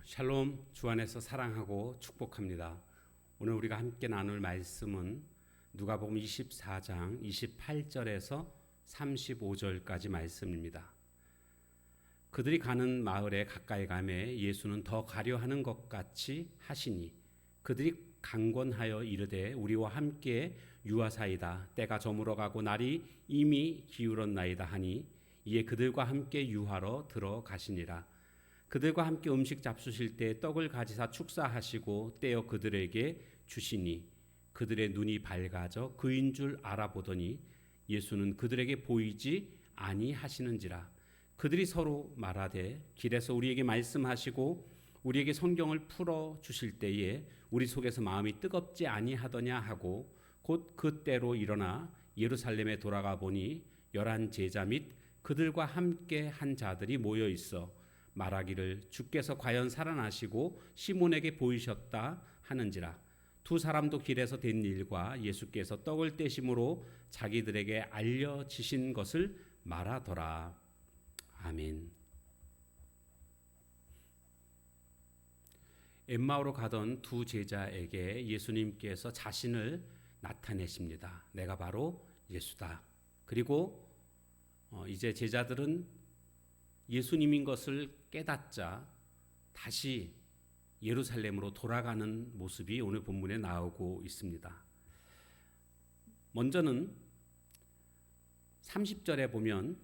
샬롬, 주 안에서 사랑하고 축복합니다. 오늘 우리가 함께 나눌 말씀은 누가복음 24장 28절에서 35절까지 말씀입니다. 그들이 가는 마을에 가까이 가매 예수는 더 가려 하는 것 같이 하시니 그들이 강권하여 이르되 우리와 함께 유하사이다. 때가 저물어가고 날이 이미 기울었나이다 하니 이에 그들과 함께 유하러 들어가시니라. 그들과 함께 음식 잡수실 때 떡을 가지사 축사하시고 떼어 그들에게 주시니 그들의 눈이 밝아져 그인 줄 알아보더니 예수는 그들에게 보이지 아니하시는지라. 그들이 서로 말하되 길에서 우리에게 말씀하시고 우리에게 성경을 풀어 주실 때에 우리 속에서 마음이 뜨겁지 아니하더냐 하고 곧 그때로 일어나 예루살렘에 돌아가 보니 11 제자 및 그들과 함께 한 자들이 모여 있어 말하기를 주께서 과연 살아나시고 시몬에게 보이셨다 하는지라. 두 사람도 길에서 된 일과 예수께서 떡을 떼심으로 자기들에게 알려지신 것을 말하더라. 아멘. 엠마오로 가던 두 제자에게 예수님께서 자신을 나타내십니다. 내가 바로 예수다. 그리고 이제 제자들은 예수님인 것을 깨닫자 다시 예루살렘으로 돌아가는 모습이 오늘 본문에 나오고 있습니다. 먼저는 30절에 보면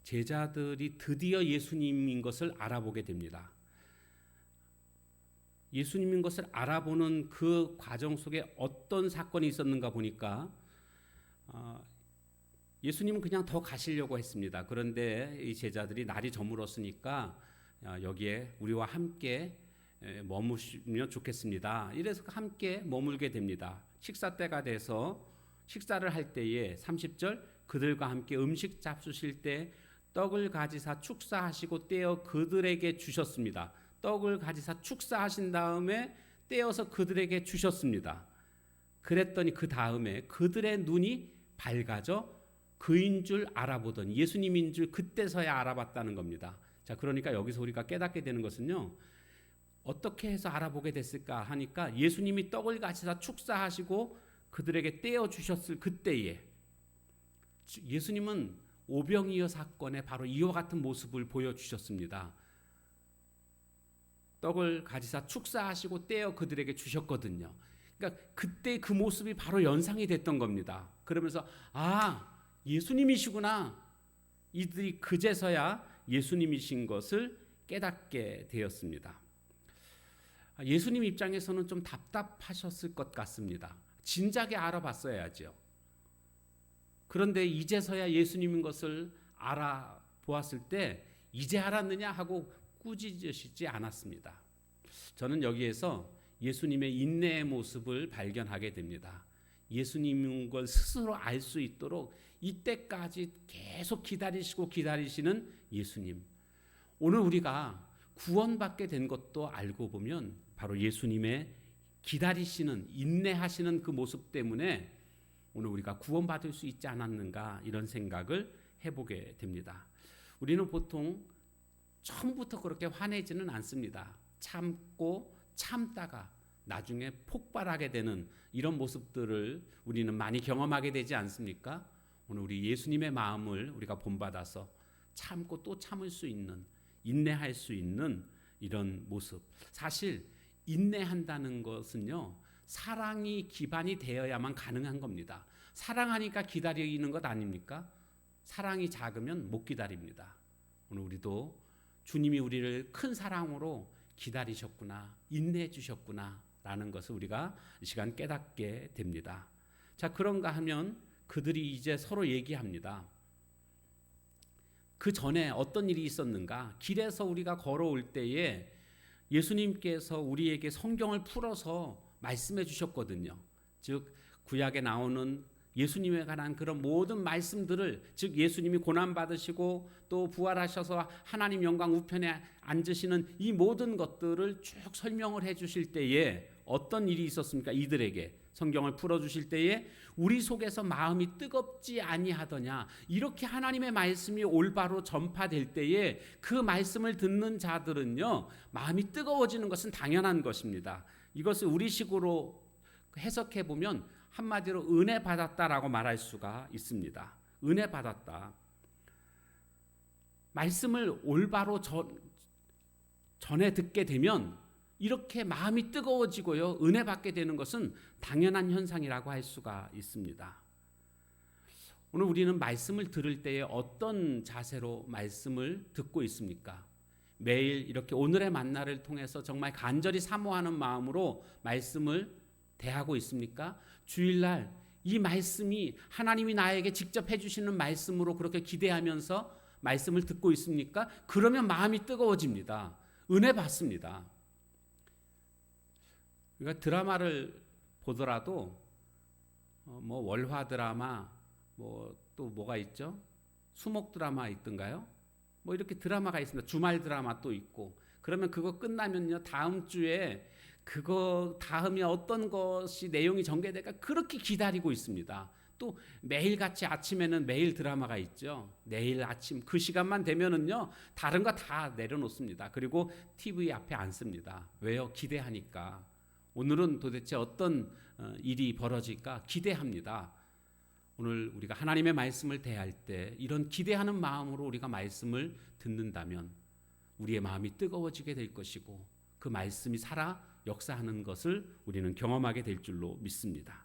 제자들이 드디어 예수님인 것을 알아보게 됩니다. 예수님인 것을 알아보는 그 과정 속에 어떤 사건이 있었는가 보니까 예수님은 그냥 더 가시려고 했습니다. 그런데 이 제자들이 날이 저물었으니까 여기에 우리와 함께 머무시면 좋겠습니다. 이래서 함께 머물게 됩니다. 식사 때가 돼서 식사를 할 때에 30절 그들과 함께 음식 잡수실 때 떡을 가지사 축사하시고 떼어 그들에게 주셨습니다. 떡을 가지사 축사하신 다음에 떼어서 그들에게 주셨습니다. 그랬더니 그 다음에 그들의 눈이 밝아져 그인 줄 알아보던 예수님인 줄 그때서야 알아봤다는 겁니다. 자, 그러니까 여기서 우리가 깨닫게 되는 것은요. 어떻게 해서 알아보게 됐을까 하니까 예수님이 떡을 가지사 축사하시고 그들에게 떼어 주셨을 그때에 예수님은 오병이어 사건에 바로 이와 같은 모습을 보여주셨습니다. 떡을 가지사 축사하시고 떼어 그들에게 주셨거든요. 그러니까 그때 그 모습이 바로 연상이 됐던 겁니다. 그러면서 예수님이시구나. 이들이 그제서야 예수님이신 것을 깨닫게 되었습니다. 예수님 입장에서는 좀 답답하셨을 것 같습니다. 진작에 알아봤어야죠. 그런데 이제서야 예수님인 것을 알아보았을 때 이제 알았느냐 하고 꾸짖으시지 않았습니다. 저는 여기에서 예수님의 인내의 모습을 발견하게 됩니다. 예수님인 걸 스스로 알 수 있도록 이때까지 계속 기다리시는 예수님. 오늘 우리가 구원받게 된 것도 알고 보면 바로 예수님의 기다리시는 인내하시는 그 모습 때문에 오늘 우리가 구원받을 수 있지 않았는가 이런 생각을 해보게 됩니다. 우리는 보통 처음부터 그렇게 화내지는 않습니다. 참고 참다가 나중에 폭발하게 되는 이런 모습들을 우리는 많이 경험하게 되지 않습니까? 오늘 우리 예수님의 마음을 우리가 본받아서 참고 또 참을 수 있는, 인내할 수 있는 이런 모습. 사실 인내한다는 것은요, 사랑이 기반이 되어야만 가능한 겁니다. 사랑하니까 기다리는 것 아닙니까? 사랑이 작으면 못 기다립니다. 오늘 우리도 주님이 우리를 큰 사랑으로 기다리셨구나, 인내해 주셨구나 라는 것을 우리가 이 시간 깨닫게 됩니다. 자, 그런가 하면 그들이 이제 서로 얘기합니다. 그 전에 어떤 일이 있었는가? 길에서 우리가 걸어올 때에 예수님께서 우리에게 성경을 풀어서 말씀해 주셨거든요. 즉 구약에 나오는 예수님에 관한 그런 모든 말씀들을, 즉 예수님이 고난받으시고 또 부활하셔서 하나님 영광 우편에 앉으시는 이 모든 것들을 쭉 설명을 해 주실 때에 어떤 일이 있었습니까? 이들에게 성경을 풀어주실 때에 우리 속에서 마음이 뜨겁지 아니하더냐, 이렇게 하나님의 말씀이 올바로 전파될 때에 그 말씀을 듣는 자들은요 마음이 뜨거워지는 것은 당연한 것입니다. 이것을 우리식으로 해석해 보면 한마디로 은혜 받았다라고 말할 수가 있습니다. 은혜 받았다. 말씀을 올바로 전에 듣게 되면 이렇게 마음이 뜨거워지고요 은혜 받게 되는 것은 당연한 현상이라고 할 수가 있습니다. 오늘 우리는 말씀을 들을 때에 어떤 자세로 말씀을 듣고 있습니까? 매일 이렇게 오늘의 만나를 통해서 정말 간절히 사모하는 마음으로 말씀을 대하고 있습니까? 주일날 이 말씀이 하나님이 나에게 직접 해주시는 말씀으로 그렇게 기대하면서 말씀을 듣고 있습니까? 그러면 마음이 뜨거워집니다. 은혜 받습니다. 그러니까 드라마를 보더라도 뭐 월화 드라마, 뭐 또 뭐가 있죠? 수목 드라마 있던가요? 뭐 이렇게 드라마가 있습니다. 주말 드라마 또 있고. 그러면 그거 끝나면요 다음 주에 그거 다음에 어떤 것이 내용이 전개될까 그렇게 기다리고 있습니다. 또 매일같이 아침에는 매일 드라마가 있죠. 내일 아침 그 시간만 되면은요 다른 거 다 내려놓습니다. 그리고 TV 앞에 앉습니다. 왜요? 기대하니까. 오늘은 도대체 어떤 일이 벌어질까 기대합니다. 오늘 우리가 하나님의 말씀을 대할 때 이런 기대하는 마음으로 우리가 말씀을 듣는다면 우리의 마음이 뜨거워지게 될 것이고 그 말씀이 살아 역사하는 것을 우리는 경험하게 될 줄로 믿습니다.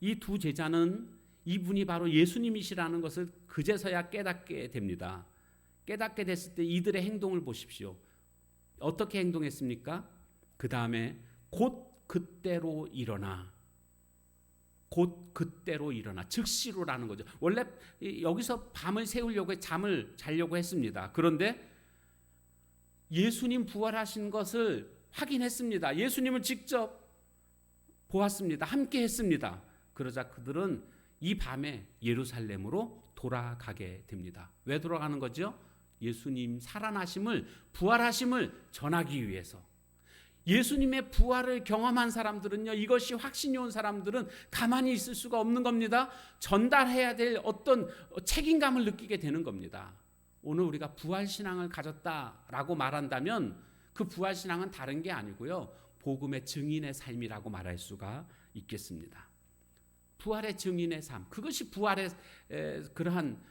이 두 제자는 이분이 바로 예수님이시라는 것을 그제서야 깨닫게 됩니다. 깨닫게 됐을 때 이들의 행동을 보십시오. 어떻게 행동했습니까? 그 다음에 곧 그때로 일어나. 곧 그때로 일어나. 즉시로라는 거죠. 원래 여기서 밤을 새우려고 잠을 자려고 했습니다. 그런데 예수님 부활하신 것을 확인했습니다. 예수님을 직접 보았습니다. 함께 했습니다. 그러자 그들은 이 밤에 예루살렘으로 돌아가게 됩니다. 왜 돌아가는 거죠? 예수님 살아나심을, 부활하심을 전하기 위해서. 예수님의 부활을 경험한 사람들은요, 이것이 확신이 온 사람들은 가만히 있을 수가 없는 겁니다. 전달해야 될 어떤 책임감을 느끼게 되는 겁니다. 오늘 우리가 부활신앙을 가졌다라고 말한다면 그 부활신앙은 다른 게 아니고요, 복음의 증인의 삶이라고 말할 수가 있겠습니다. 부활의 증인의 삶, 그것이 부활의 그러한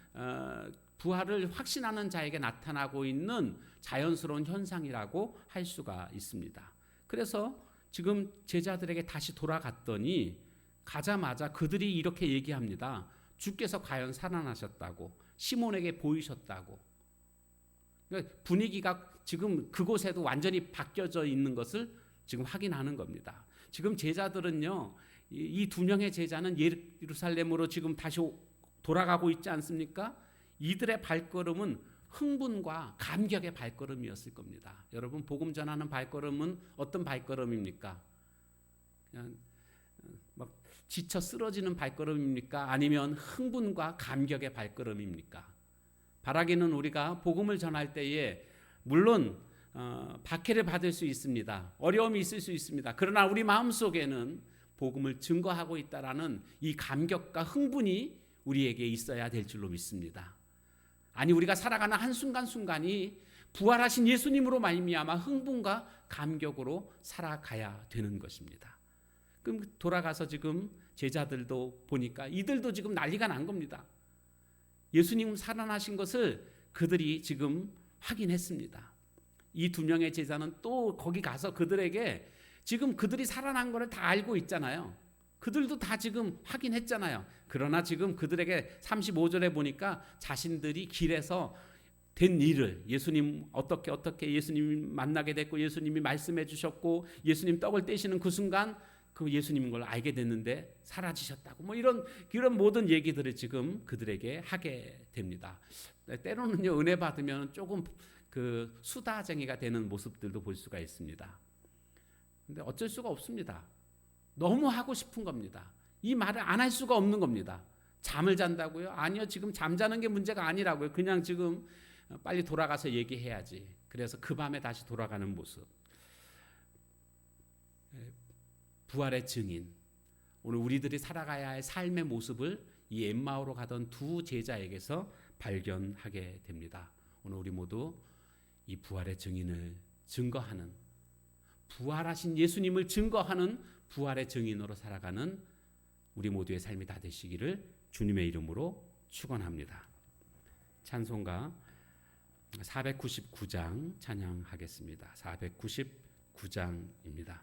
부활을 확신하는 자에게 나타나고 있는 자연스러운 현상이라고 할 수가 있습니다. 그래서 지금 제자들에게 다시 돌아갔더니 가자마자 그들이 이렇게 얘기합니다. 주께서 과연 살아나셨다고, 시몬에게 보이셨다고. 그러니까 분위기가 지금 그곳에도 완전히 바뀌어져 있는 것을 지금 확인하는 겁니다. 지금 제자들은요, 이 두 명의 제자는 예루살렘으로 지금 다시 돌아가고 있지 않습니까? 이들의 발걸음은 흥분과 감격의 발걸음이었을 겁니다. 여러분, 복음 전하는 발걸음은 어떤 발걸음입니까? 그냥 막 지쳐 쓰러지는 발걸음입니까? 아니면 흥분과 감격의 발걸음입니까? 바라기는 우리가 복음을 전할 때에 물론 박해를 받을 수 있습니다. 어려움이 있을 수 있습니다. 그러나 우리 마음속에는 복음을 증거하고 있다라는 이 감격과 흥분이 우리에게 있어야 될 줄로 믿습니다. 아니, 우리가 살아가는 한순간순간이 부활하신 예수님으로 말미암아 흥분과 감격으로 살아가야 되는 것입니다. 그럼 돌아가서 지금 제자들도 보니까 이들도 지금 난리가 난 겁니다. 예수님 살아나신 것을 그들이 지금 확인했습니다. 이 두 명의 제자는 또 거기 가서 그들에게 지금 그들이 살아난 것을 다 알고 있잖아요. 그들도 다 지금 확인했잖아요. 그러나 지금 그들에게 35절에 보니까 자신들이 길에서 된 일을, 예수님 어떻게 예수님 만나게 됐고 예수님이 말씀해 주셨고 예수님 떡을 떼시는 그 순간 그 예수님인 걸 알게 됐는데 사라지셨다고, 뭐 이런 모든 얘기들을 지금 그들에게 하게 됩니다. 때로는요, 은혜 받으면 조금 그 수다쟁이가 되는 모습들도 볼 수가 있습니다. 근데 어쩔 수가 없습니다. 너무 하고 싶은 겁니다. 이 말을 안 할 수가 없는 겁니다. 잠을 잔다고요? 아니요, 지금 잠자는 게 문제가 아니라고요. 그냥 지금 빨리 돌아가서 얘기해야지. 그래서 그 밤에 다시 돌아가는 모습. 부활의 증인, 오늘 우리들이 살아가야 할 삶의 모습을 이 엠마오로 가던 두 제자에게서 발견하게 됩니다. 오늘 우리 모두 이 부활의 증인을 증거하는, 부활하신 예수님을 증거하는 부활의 증인으로 살아가는 우리 모두의 삶이 다 되시기를 주님의 이름으로 축원합니다. 찬송가 499장 찬양하겠습니다. 499장입니다.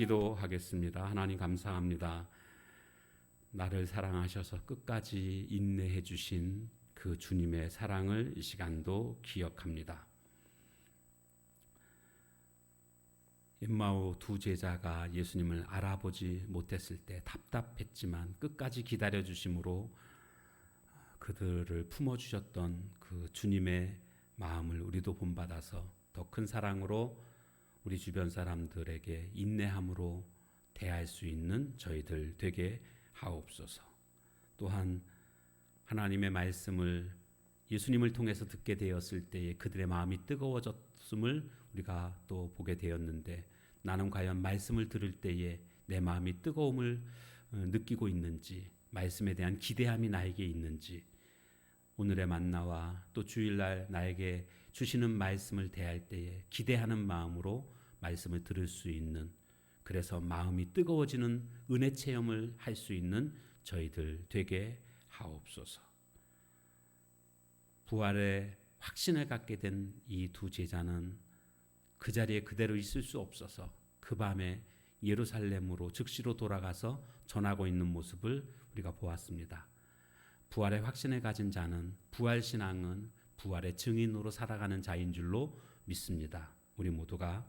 기도하겠습니다. 하나님 감사합니다. 나를 사랑하셔서 끝까지 인내해 주신 그 주님의 사랑을 이 시간도 기억합니다. 엠마오 두 제자가 예수님을 알아보지 못했을 때 답답했지만 끝까지 기다려 주심으로 그들을 품어주셨던 그 주님의 마음을 우리도 본받아서 더 큰 사랑으로 우리 주변 사람들에게 인내함으로 대할 수 있는 저희들 되게 하옵소서. 또한 하나님의 말씀을 예수님을 통해서 듣게 되었을 때에 그들의 마음이 뜨거워졌음을 우리가 또 보게 되었는데, 나는 과연 말씀을 들을 때에 내 마음이 뜨거움을 느끼고 있는지, 말씀에 대한 기대함이 나에게 있는지, 오늘의 만나와 또 주일날 나에게 주시는 말씀을 대할 때에 기대하는 마음으로 말씀을 들을 수 있는, 그래서 마음이 뜨거워지는 은혜 체험을 할 수 있는 저희들 되게 하옵소서. 부활의 확신을 갖게 된 이 두 제자는 그 자리에 그대로 있을 수 없어서 그 밤에 예루살렘으로 즉시로 돌아가서 전하고 있는 모습을 우리가 보았습니다. 부활의 확신을 가진 자는, 부활신앙은 부활의 증인으로 살아가는 자인 줄로 믿습니다. 우리 모두가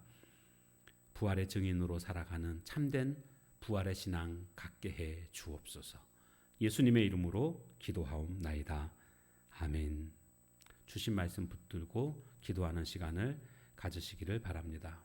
부활의 증인으로 살아가는 참된 부활의 신앙 갖게 해 주옵소서. 예수님의 이름으로 기도하옵나이다. 아멘. 주신 말씀 붙들고 기도하는 시간을 가지시기를 바랍니다.